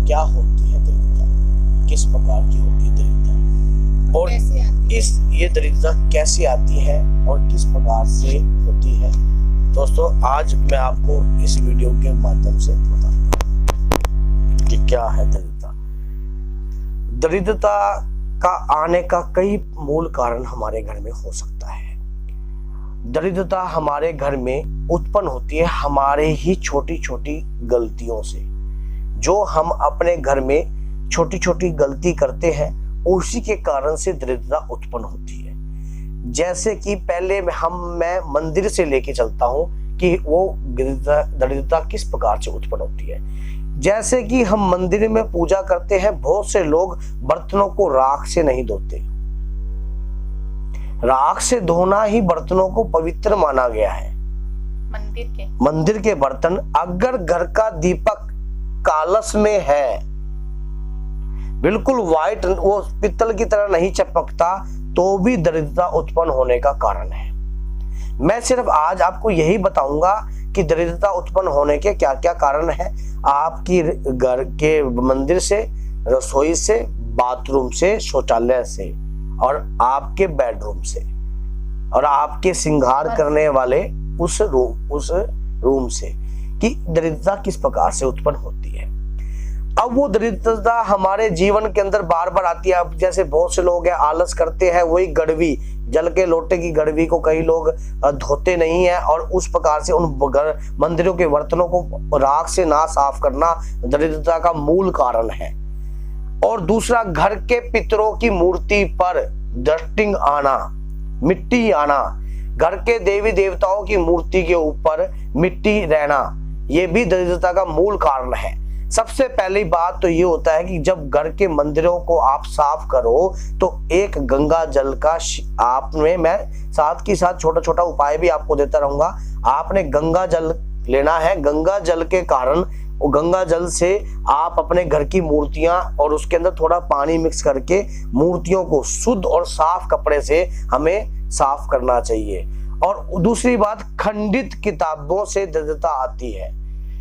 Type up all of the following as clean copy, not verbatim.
क्या होती है दरिद्रता, किस प्रकार की होती है दरिद्रता, और ये दरिद्रता कैसे आती है और किस प्रकार से होती है। दोस्तों, आज मैं आपको इस वीडियो के माध्यम से बताऊंगा कि क्या है दरिद्रता। दरिद्रता का आने का कई मूल कारण हमारे घर में हो सकता है। दरिद्रता हमारे घर में उत्पन्न होती है हमारे ही छोटी छोटी गलतियों से। जो हम अपने घर में छोटी छोटी गलती करते हैं उसी के कारण से दरिद्रता उत्पन्न होती है। जैसे कि पहले मैं मंदिर से लेके चलता हूं कि वो दरिद्रता किस प्रकार से उत्पन्न होती है। जैसे कि हम मंदिर में पूजा करते हैं, बहुत से लोग बर्तनों को राख से नहीं धोते। राख से धोना ही बर्तनों को पवित्र माना गया है। मंदिर के बर्तन, अगर घर का दीपक कालस में है, बिल्कुल व्हाइट, वो पित्तल की तरह नहीं चपकता, तो भी दरिद्रता उत्पन्न होने का कारण है। मैं सिर्फ आज आपको यही बताऊंगा कि दरिद्रता उत्पन्न होने के क्या क्या कारण है। आपकी घर के मंदिर से, रसोई से, बाथरूम से, शौचालय से, और आपके बेडरूम से, और आपके श्रृंगार करने वाले उस रूम से, कि दरिद्रता किस प्रकार से उत्पन्न होती है। अब वो दरिद्रता हमारे जीवन के अंदर बार बार आती है। अब जैसे बहुत से लोग हैं आलस करते हैं, वही गड़वी, जल के लोटे की गड़वी को कई लोग धोते नहीं है, और उस प्रकार से उन मंदिरों के बर्तनों को राख से ना साफ करना दरिद्रता का मूल कारण है। और दूसरा, घर के पितरों की मूर्ति पर डस्टिंग आना, मिट्टी आना, घर के देवी देवताओं की मूर्ति के ऊपर मिट्टी रहना, ये भी दरिद्रता का मूल कारण है। सबसे पहली बात तो ये होता है कि जब घर के मंदिरों को आप साफ करो तो एक गंगा जल का मैं साथ के साथ छोटा छोटा उपाय भी आपको देता रहूंगा। आपने गंगा जल लेना है। गंगा जल के कारण, वो गंगा जल से आप अपने घर की मूर्तियां और उसके अंदर थोड़ा पानी मिक्स करके मूर्तियों को शुद्ध और साफ कपड़े से हमें साफ करना चाहिए। और दूसरी बात, खंडित किताबों से दरिद्रता आती है।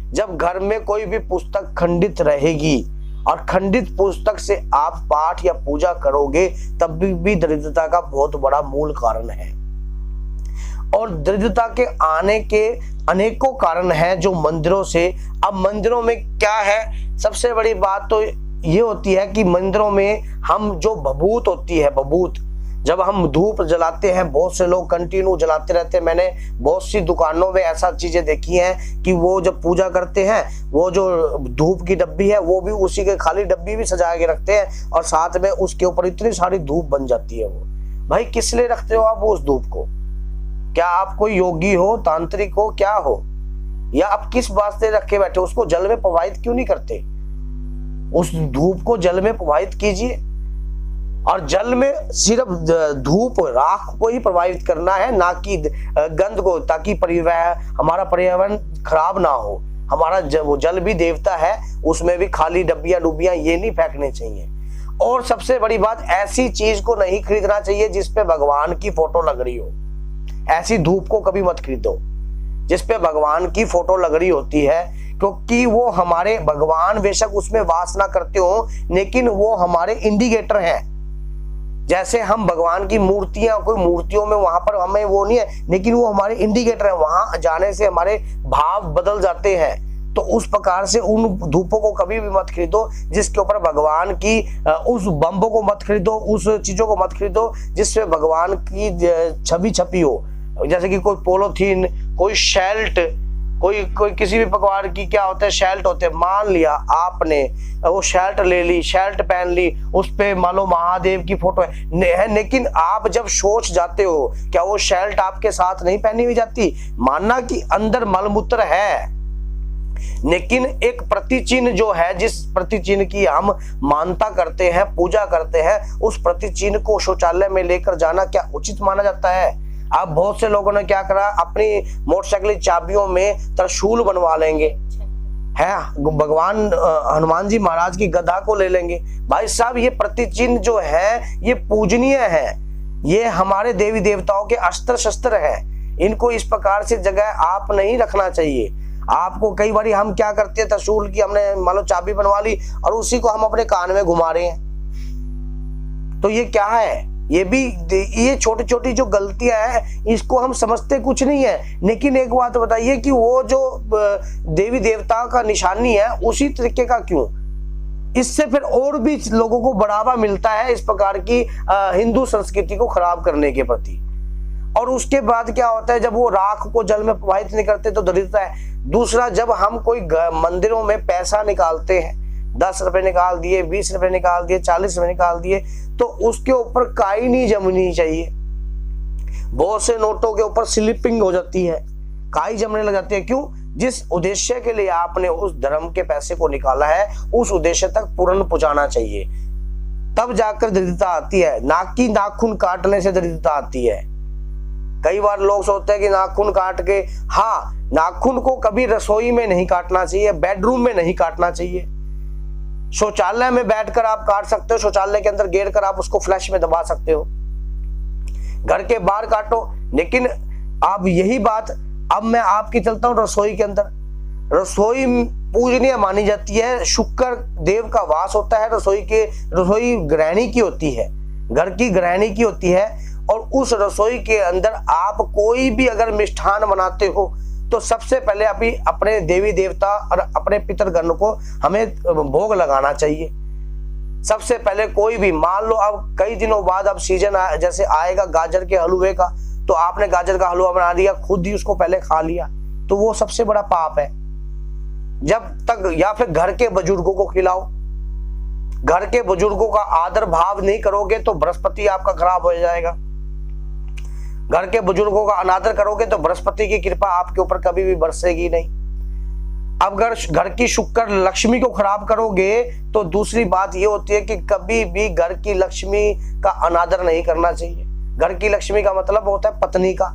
जब घर में कोई भी पुस्तक खंडित रहेगी और खंडित पुस्तक से आप पाठ या पूजा करोगे, तब भी दरिद्रता का बहुत बड़ा मूल कारण है। और दरिद्रता के आने के अनेकों कारण हैं जो मंदिरों से। अब मंदिरों में क्या है, सबसे बड़ी बात तो ये होती है कि मंदिरों में हम जो भभूत होती है, भभूत, जब हम धूप जलाते हैं, बहुत से लोग कंटिन्यू जलाते रहते हैं। मैंने बहुत सी दुकानों में ऐसा चीजें देखी हैं कि वो जब पूजा करते हैं, वो जो धूप की डब्बी है वो भी उसी के खाली डब्बी भी सजा के रखते हैं, और साथ में उसके ऊपर इतनी सारी धूप बन जाती है। वो भाई किस लिए रखते हो आप उस धूप को? क्या आप कोई योगी हो, तांत्रिक हो, क्या हो, या आप किस वास्ते रखे बैठे? उसको जल में प्रवाहित क्यों नहीं करते? उस धूप को जल में प्रवाहित कीजिए। और जल में सिर्फ धूप, राख को ही प्रभावित करना है, ना कि गंध को, ताकि हमारा पर्यावरण खराब ना हो। हमारा वो जल भी देवता है, उसमें भी खाली डब्बियां डुब्बियां ये नहीं फेंकने चाहिए। और सबसे बड़ी बात, ऐसी चीज को नहीं खरीदना चाहिए जिसपे भगवान की फोटो लग रही हो। ऐसी धूप को कभी मत खरीदो जिसपे भगवान की फोटो लग रही होती है, क्योंकि वो हमारे भगवान बेशक उसमें वास ना करते हो, लेकिन वो हमारे इंडिकेटर हैं। जैसे हम भगवान की मूर्तियां, कोई मूर्तियों में वहां पर हमें वो नहीं है, लेकिन वो हमारे इंडिकेटर है। वहां जाने से हमारे भाव बदल जाते हैं। तो उस प्रकार से उन धूपों को कभी भी मत खरीदो जिसके ऊपर भगवान की, उस बम्बों को मत खरीदो, उस चीजों को मत खरीदो जिससे भगवान की छवि छपी हो। जैसे कि कोई पोलोथीन, कोई शेल्ट, कोई किसी भी प्रकार की, क्या होता है, शेल्ट होते हैं। मान लिया आपने वो शेल्ट ले ली, शेल्ट पहन ली, उस पे मान लो महादेव की फोटो है, लेकिन आप जब सोच जाते हो, क्या वो शेल्ट आपके साथ नहीं पहनी हुई जाती? मानना कि अंदर मलमूत्र है, लेकिन एक प्रतिचिन्ह जो है, जिस प्रतिचिन्ह की हम मानता करते हैं, पूजा करते हैं, उस प्रतिचिन्ह को शौचालय में लेकर जाना क्या उचित माना जाता है? अब बहुत से लोगों ने क्या करा, अपनी मोटरसाइकिल चाबियों में त्रिशूल बनवा लेंगे, है, भगवान हनुमान जी महाराज की गदा को ले लेंगे। भाई साहब, ये प्रतिचिन्ह जो है ये पूजनीय है, ये हमारे देवी देवताओं के अस्त्र शस्त्र है। इनको इस प्रकार से जगह आप नहीं रखना चाहिए। आपको कई बार हम क्या करते हैं, त्रिशूल की हमने मान लो चाबी बनवा ली और उसी को हम अपने कान में घुमा रहे हैं। तो ये क्या है? ये छोटी छोटी जो गलतियां हैं, इसको हम समझते कुछ नहीं है। लेकिन एक बात बताइए कि वो जो देवी देवता का निशानी है उसी तरीके का क्यों? इससे फिर और भी लोगों को बढ़ावा मिलता है इस प्रकार की हिंदू संस्कृति को खराब करने के प्रति। और उसके बाद क्या होता है, जब वो राख को जल में प्रवाहित नहीं करते तो दरिद्रता है। दूसरा, जब हम कोई मंदिरों में पैसा निकालते हैं, 10 रुपए निकाल दिए, 20 रुपए निकाल दिए, 40 रुपए निकाल दिए, तो उसके ऊपर काई नहीं जमनी चाहिए। बहुत से नोटों के ऊपर स्लिपिंग हो जाती है, काई जमने लग जाती है। क्यों? जिस उद्देश्य के लिए आपने उस धर्म के पैसे को निकाला है उस उद्देश्य तक पूर्ण पहुंचाना चाहिए, तब जाकर दरिद्रता आती है। ना कि नाखून काटने से दरिद्रता आती है। कई बार लोग सोचते हैं कि नाखून काट के, हाँ, नाखून को कभी रसोई में नहीं काटना चाहिए, बेडरूम में नहीं काटना चाहिए। शौचालय में बैठकर आप काट सकते हो, शौचालय के अंदर गिर कर आप उसको फ्लैश में दबा सकते हो, घर के बाहर काटो। लेकिन अब यही बात अब मैं आपकी चलता हूं रसोई के अंदर। रसोई पूजनीय मानी जाती है, शुक्र देव का वास होता है रसोई गृहिणी की होती है, घर की गृहिणी की होती है। और उस रसोई के अंदर आप कोई भी अगर मिष्ठान बनाते हो तो सबसे पहले अभी अपने देवी देवता और अपने पितरगण को हमें भोग लगाना चाहिए। सबसे पहले कोई भी, मान लो अब कई दिनों बाद अब सीजन जैसे आएगा गाजर के हलवे का, तो आपने गाजर का हलवा बना दिया, खुद ही उसको पहले खा लिया, तो वो सबसे बड़ा पाप है। जब तक, या फिर घर के बुजुर्गों को खिलाओ। घर के बुजुर्गों का आदर भाव नहीं करोगे तो बृहस्पति आपका खराब हो जाएगा। घर के बुजुर्गों का अनादर करोगे तो बृहस्पति की कृपा आपके ऊपर कभी भी बरसेगी नहीं। अब अगर घर की शुक्र लक्ष्मी को खराब करोगे तो दूसरी बात ये होती है कि कभी भी घर की लक्ष्मी का अनादर नहीं करना चाहिए। घर की लक्ष्मी का मतलब होता है पत्नी का,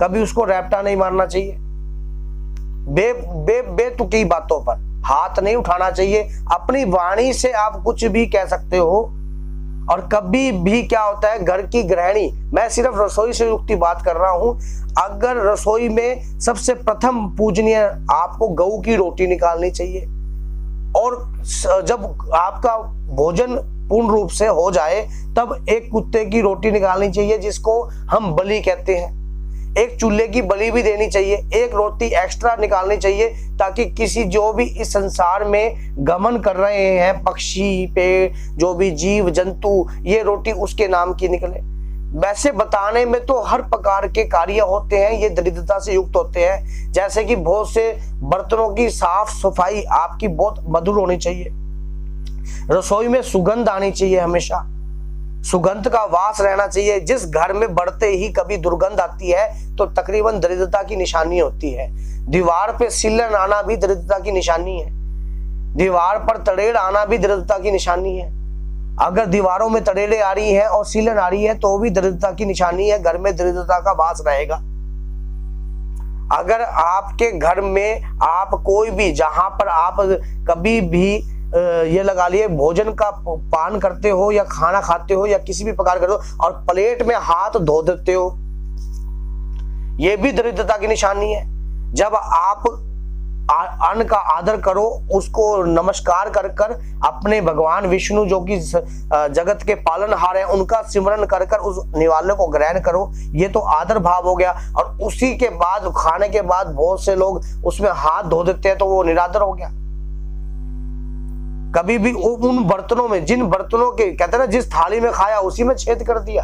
कभी उसको रैप्टा नहीं मारना चाहिए। बेतुकी बातों पर हाथ नहीं उठाना चाहिए। अपनी वाणी से आप कुछ भी कह सकते हो। और कभी भी क्या होता है, घर की गृहिणी, मैं सिर्फ रसोई से युक्ति बात कर रहा हूं, अगर रसोई में सबसे प्रथम पूजनीय आपको गऊ की रोटी निकालनी चाहिए। और जब आपका भोजन पूर्ण रूप से हो जाए तब एक कुत्ते की रोटी निकालनी चाहिए जिसको हम बलि कहते हैं। एक चूल्हे की बलि भी देनी चाहिए, एक रोटी एक्स्ट्रा निकालनी चाहिए, ताकि किसी जो भी इस संसार में गमन कर रहे हैं, पक्षी, पेड़, जो भी जीव जंतु, ये रोटी उसके नाम की निकले। वैसे बताने में तो हर प्रकार के कार्य होते हैं, ये दरिद्रता से युक्त होते हैं। जैसे कि बहुत से बर्तनों की साफ सफाई आपकी बहुत मधुर होनी चाहिए। रसोई में सुगंध आनी चाहिए, हमेशा सुगंध का वास रहना चाहिए। जिस घर में बढ़ते ही कभी दुर्गंध आती है तो तकरीबन दरिद्रता की निशानी होती है। दीवार पे सीलन आना भी दरिद्रता की निशानी है। दीवार पर तड़ेड़ आना भी दरिद्रता की निशानी है। अगर दीवारों में तड़ेड़े आ रही हैं और सीलन आ रही है तो भी दरिद्रता की निशानी है, घर में दरिद्रता का वास रहेगा। अगर आपके घर में आप कोई भी, जहां पर आप कभी भी ये लगा लिए भोजन का पान करते हो या खाना खाते हो या किसी भी प्रकार करते हो और प्लेट में हाथ धो देते हो, ये भी दरिद्रता की निशानी है। जब आप अन्न का आदर करो, उसको नमस्कार कर कर अपने भगवान विष्णु जो कि जगत के पालनहार हैं उनका सिमरन कर कर उस निवाले को ग्रहण करो, ये तो आदर भाव हो गया। और उसी के बाद, खाने के बाद बहुत से लोग उसमें हाथ धो देते हैं तो वो निरादर हो गया। कभी भी उन बर्तनों में, जिन बर्तनों के कहते हैं ना, जिस थाली में खाया उसी में छेद कर दिया,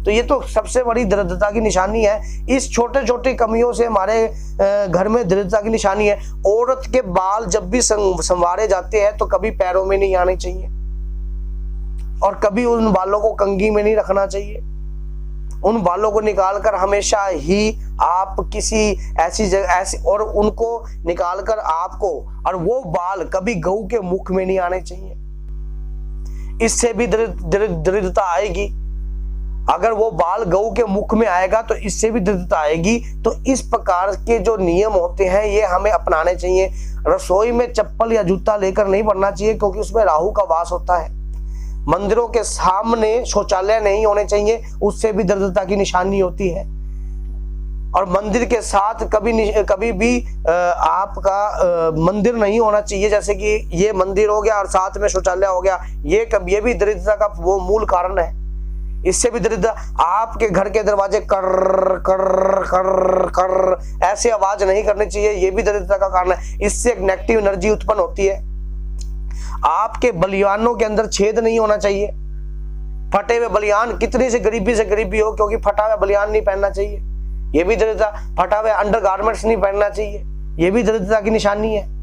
तो ये तो सबसे बड़ी दरिद्रता की निशानी है। इस छोटे छोटे कमियों से हमारे घर में दरिद्रता की निशानी है। औरत के बाल जब भी संवारे जाते हैं तो कभी पैरों में नहीं आने चाहिए और कभी उन बालों को कंघी में नहीं रखना चाहिए। उन बालों को निकालकर हमेशा ही आप किसी ऐसी जगह और उनको निकालकर आपको, और वो बाल कभी गऊ के मुख में नहीं आने चाहिए। इससे भी दरिद्रता आएगी। अगर वो बाल गऊ के मुख में आएगा तो इससे भी दरिद्रता आएगी। तो इस प्रकार के जो नियम होते हैं ये हमें अपनाने चाहिए। रसोई में चप्पल या जूता लेकर नहीं बढ़ना चाहिए क्योंकि उसमें राहु का वास होता है। मंदिरों के सामने शौचालय नहीं होने चाहिए, उससे भी दरिद्रता की निशानी होती है। और मंदिर के साथ कभी भी आपका मंदिर नहीं होना चाहिए। जैसे कि ये मंदिर हो गया और साथ में शौचालय हो गया, ये भी दरिद्रता का वो मूल कारण है। इससे भी दरिद्र, आपके घर के दरवाजे कर कर कर कर ऐसे आवाज नहीं करनी चाहिए, ये भी दरिद्रता का कारण है। इससे एक नेगेटिव एनर्जी उत्पन्न होती है। आपके बलियानों के अंदर छेद नहीं होना चाहिए। फटे हुए बलियान, कितनी से गरीबी हो, क्योंकि फटा हुआ बलियान नहीं पहनना चाहिए, ये भी दरिद्रता। फटा हुआ अंडरगारमेंट्स नहीं पहनना चाहिए, ये भी दरिद्रता की निशानी है।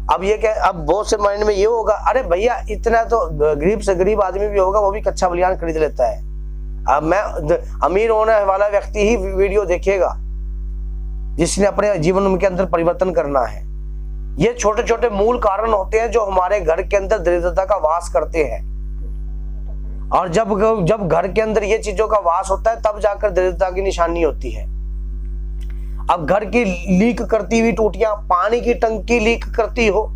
अब ये क्या, अब बहुत से माइंड में ये होगा, अरे भैया इतना तो गरीब से गरीब आदमी भी होगा, वो भी कच्चा बलियान खरीद लेता है। अब मैं अमीर होने वाला व्यक्ति ही वीडियो देखेगा जिसने अपने जीवन के अंदर परिवर्तन करना है। ये छोटे छोटे मूल कारण होते हैं जो हमारे घर के अंदर दरिद्रता का वास करते हैं। और जब घर के अंदर ये चीजों का वास होता है तब जाकर दरिद्रता की निशानी होती है। अब घर की लीक करती हुई टूटियां, पानी की टंकी लीक करती हो,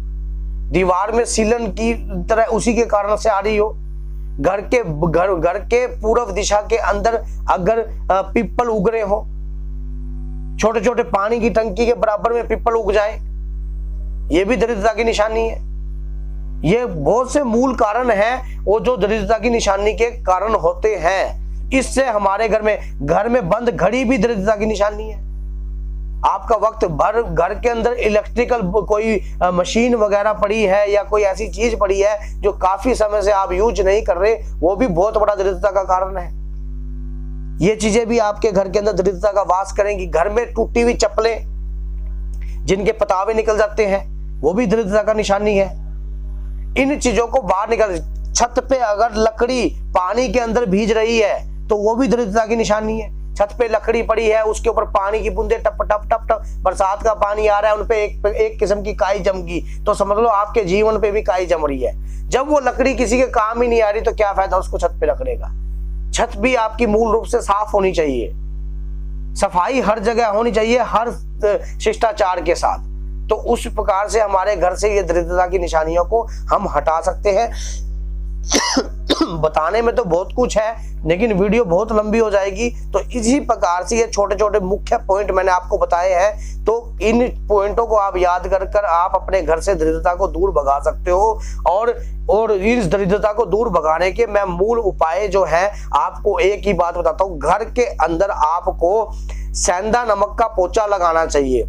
दीवार में सीलन की तरह उसी के कारण से आ रही हो, घर के पूर्व दिशा के अंदर अगर पीपल उग रहे हो, छोटे छोटे पानी की टंकी के बराबर में पीपल उग जाए, ये भी दरिद्रता की निशानी है। ये बहुत से मूल कारण हैं वो जो दरिद्रता की निशानी के कारण होते हैं। इससे हमारे घर में बंद घड़ी भी दरिद्रता की निशानी है। आपका वक्त भर घर के अंदर इलेक्ट्रिकल कोई मशीन वगैरह पड़ी है या कोई ऐसी चीज पड़ी है जो काफी समय से आप यूज नहीं कर रहे, वो भी बहुत बड़ा दरिद्रता का कारण है। ये चीजें भी आपके घर के अंदर दरिद्रता का वास करेंगी। घर में टूटी हुई चप्पलें जिनके पतावे निकल जाते हैं, वो भी दरिद्रता का निशानी है। इन चीजों को बाहर निकल, छत पे अगर लकड़ी पानी के अंदर भीज रही है तो वो भी दरिद्रता की निशानी है। छत पे लकड़ी पड़ी है, उसके ऊपर पानी की बूंदे टप टप टप टप, बरसात का पानी आ रहा है, उनपे एक किस्म की काई जम गई, तो समझ लो आपके जीवन पे भी काई जम रही है। जब वो लकड़ी किसी के काम ही नहीं आ रही तो क्या फायदा उसको छत पे रखने का। छत भी आपकी मूल रूप से साफ होनी चाहिए, सफाई हर जगह होनी चाहिए, हर शिष्टाचार के साथ। तो उस प्रकार से हमारे घर से ये दरिद्रता की निशानियों को हम हटा सकते हैं। बताने में तो बहुत कुछ है लेकिन वीडियो बहुत लंबी हो जाएगी, तो इसी प्रकार से ये छोटे छोटे मुख्य पॉइंट मैंने आपको बताए हैं। तो इन पॉइंटों को आप याद कर आप अपने घर से दरिद्रता को दूर भगा सकते हो। और इस दरिद्रता को दूर भगाने के मैं मूल उपाय जो है आपको एक ही बात बताता हूँ। घर के अंदर आपको सेंधा नमक का पोचा लगाना चाहिए।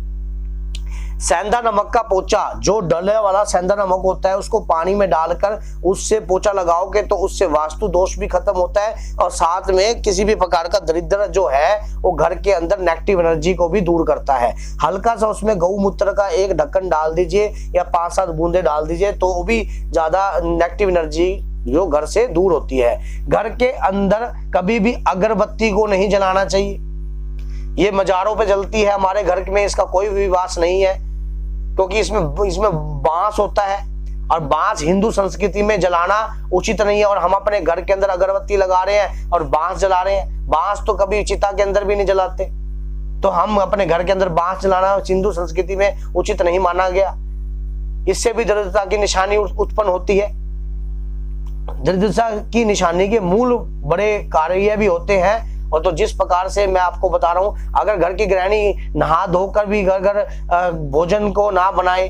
सेंधा नमक का पोचा, जो डले वाला सेंधा नमक होता है, उसको पानी में डालकर उससे पोचा लगाओगे तो उससे वास्तु दोष भी खत्म होता है और साथ में किसी भी प्रकार का दरिद्र जो है वो घर के अंदर नेगेटिव एनर्जी को भी दूर करता है। हल्का सा उसमें गौमूत्र का एक ढक्कन डाल दीजिए या 5-7 बूंदे डाल दीजिए, तो वो भी ज्यादा नेगेटिव एनर्जी जो घर से दूर होती है। घर के अंदर कभी भी अगरबत्ती को नहीं जलाना चाहिए, ये मजारों पे जलती है, हमारे घर में इसका कोई भी वास नहीं है, क्योंकि इसमें बांस होता है और बांस हिंदू संस्कृति में जलाना उचित नहीं है। और हम अपने घर के अंदर अगरबत्ती लगा रहे हैं और बांस जला रहे हैं। बांस तो कभी चिता के अंदर भी नहीं जलाते, तो हम अपने घर के अंदर बांस जलाना हिंदू संस्कृति में उचित नहीं माना गया। इससे भी दरिद्रता की निशानी उत्पन्न होती है। दरिद्रता की निशानी के मूल बड़े कार्य भी होते हैं। और तो जिस प्रकार से मैं आपको बता रहा हूं, अगर घर की गृहिणी नहा धोकर भी घर भोजन को ना बनाए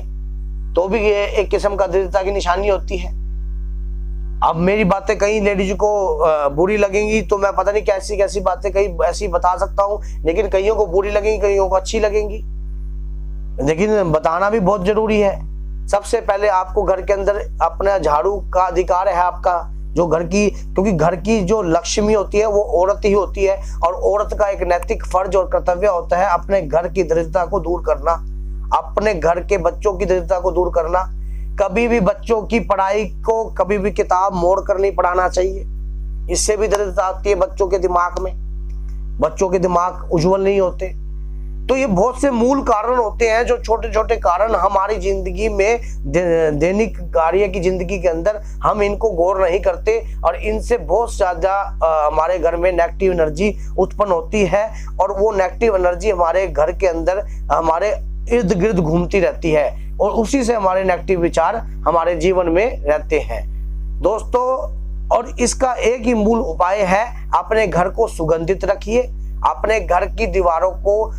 तो भी ये एक किस्म का दरिद्रता की निशानी होती है। अब मेरी बातें कई लेडीज को बुरी लगेंगी, तो मैं पता नहीं कैसी कैसी बातें कई ऐसी बता सकता हूं, लेकिन कईयों को बुरी लगेंगी, कईयों को अच्छी लगेंगी, लेकिन बताना भी बहुत जरूरी है। सबसे पहले आपको घर के अंदर अपना झाड़ू का अधिकार है आपका, जो घर की, क्योंकि घर की जो लक्ष्मी होती है वो औरत ही होती है और औरत का एक नैतिक फर्ज और कर्तव्य होता है अपने घर की दरिद्रता को दूर करना, अपने घर के बच्चों की दरिद्रता को दूर करना। कभी भी बच्चों की पढ़ाई को कभी भी किताब मोड़ कर नहीं पढ़ाना चाहिए, इससे भी दरिद्रता आती है बच्चों के दिमाग में, बच्चों के दिमाग उज्जवल नहीं होते। तो ये बहुत से मूल कारण होते हैं, जो छोटे छोटे कारण हमारी जिंदगी में दैनिक कार्य की जिंदगी के अंदर हम इनको गौर नहीं करते और इनसे बहुत ज्यादा हमारे घर में नेगेटिव एनर्जी उत्पन्न होती है और वो नेगेटिव एनर्जी हमारे घर के अंदर हमारे इर्द गिर्द घूमती रहती है और उसी से हमारे नेगेटिव विचार हमारे जीवन में रहते हैं दोस्तों। और इसका एक ही मूल उपाय है, अपने घर को सुगंधित रखिए, अपने घर की दीवारों को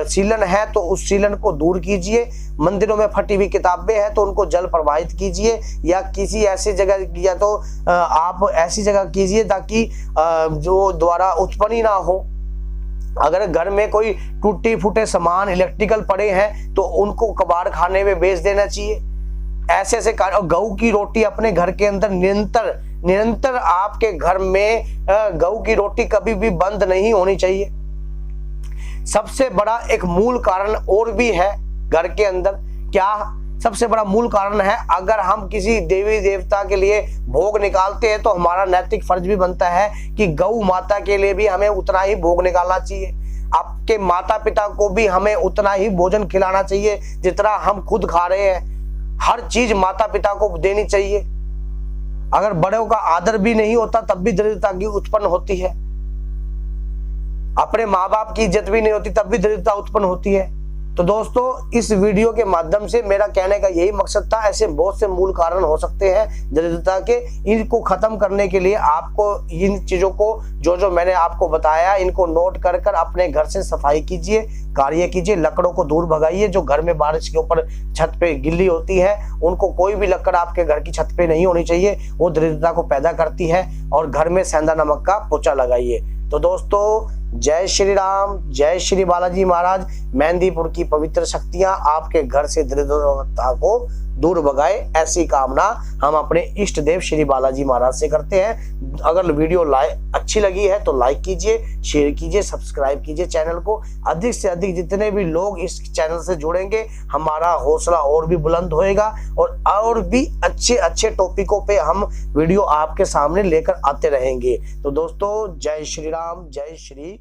सीलन है तो उस सीलन को दूर कीजिए। मंदिरों में फटी हुई किताबें हैं तो उनको जल प्रवाहित कीजिए, या किसी ऐसी जगह, या तो आप ऐसी जगह कीजिए ताकि जो द्वारा उत्पन्न ही ना हो। अगर घर में कोई टूटे फूटे सामान इलेक्ट्रिकल पड़े हैं तो उनको कबाड़ खाने में बेच देना चाहिए। ऐसे ऐसे कार्य। गऊ की रोटी अपने घर के अंदर निरंतर आपके घर में गऊ की रोटी कभी भी बंद नहीं होनी चाहिए। सबसे बड़ा एक मूल कारण और भी है घर के अंदर। क्या सबसे बड़ा मूल कारण है? अगर हम किसी देवी देवता के लिए भोग निकालते हैं तो हमारा नैतिक फर्ज भी बनता है कि गौ माता के लिए भी हमें उतना ही भोग निकालना चाहिए। आपके माता पिता को भी हमें उतना ही भोजन खिलाना चाहिए जितना हम खुद खा रहे हैं। हर चीज माता पिता को देनी चाहिए। अगर बड़ों का आदर भी नहीं होता तब भी दरिद्रता की उत्पन्न होती है। अपने माँ बाप की इज्जत भी नहीं होती तब भी दरिद्रता उत्पन्न होती है। तो दोस्तों, इस वीडियो के माध्यम से मेरा कहने का यही मकसद था। ऐसे बहुत से मूल कारण हो सकते हैं दरिद्रता के, इनको खत्म करने के लिए आपको इन चीजों को जो मैंने आपको बताया इनको नोट कर अपने घर से सफाई कीजिए, कार्य कीजिए, लकड़ों को दूर भगाइए। जो घर में बारिश के ऊपर छत पे गिल्ली होती है उनको, कोई भी लकड़ आपके घर की छत पे नहीं होनी चाहिए, वो दरिद्रता को पैदा करती है। और घर में सेंधा नमक का पोछा लगाइए। तो दोस्तों, जय श्री राम, जय श्री बालाजी महाराज। मेहंदीपुर की पवित्र शक्तियां आपके घर से दरिद्रता को दूर भगाए, ऐसी कामना हम अपने इष्ट देव श्री बालाजी महाराज से करते हैं। अगर वीडियो अच्छी लगी है तो लाइक कीजिए, शेयर कीजिए, सब्सक्राइब कीजिए चैनल को। अधिक से अधिक जितने भी लोग इस चैनल से जुड़ेंगे हमारा हौसला और भी बुलंद होएगा और भी अच्छे टॉपिकों पे हम वीडियो आपके सामने लेकर आते रहेंगे। तो दोस्तों, जय श्री राम, जय श्री